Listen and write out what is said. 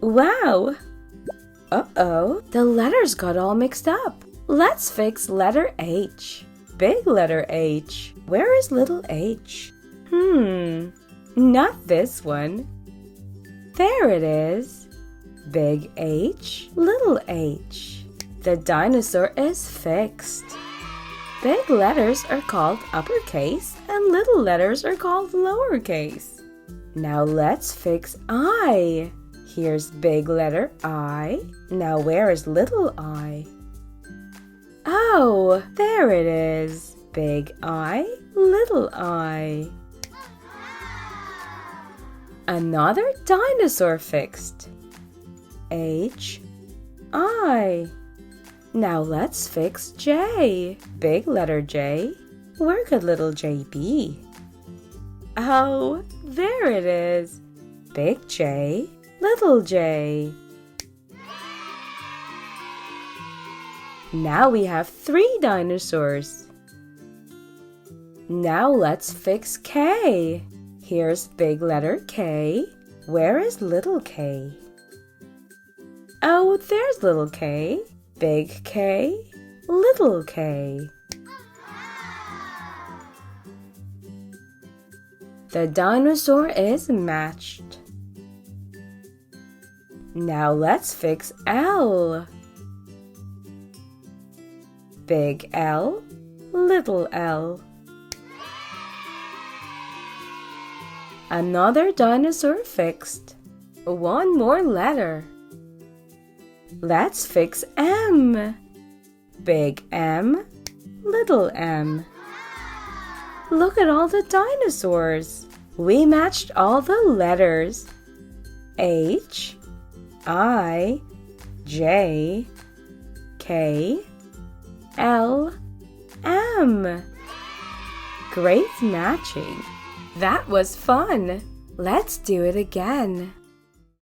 Wow! Uh-oh, the letters got all mixed up. Let's fix letter H. Big letter H. Where is little h? Not this one. There it is. Big H, little h. The dinosaur is fixed. Big letters are called uppercase and little letters are called lowercase. Now let's fix I. Here's big letter I. Now where is little I? Oh, there it is. Big I, little I. Another dinosaur fixed. H, I. Now let's fix J. Big letter J. Where could little j be? Oh, there it is. Big J, little j. Now we have 3 dinosaurs. Now let's fix K. Here's big letter K. Where is little k? Oh, there's little k. Big K, little k. The dinosaur is matched. Now let's fix L. Big L, little l. Another dinosaur fixed. One more letter. Let's fix M. Big M, little m. Look at all the dinosaurs. We matched all the letters. H, I, J, K, L, M. Great matching. That was fun. Let's do it again.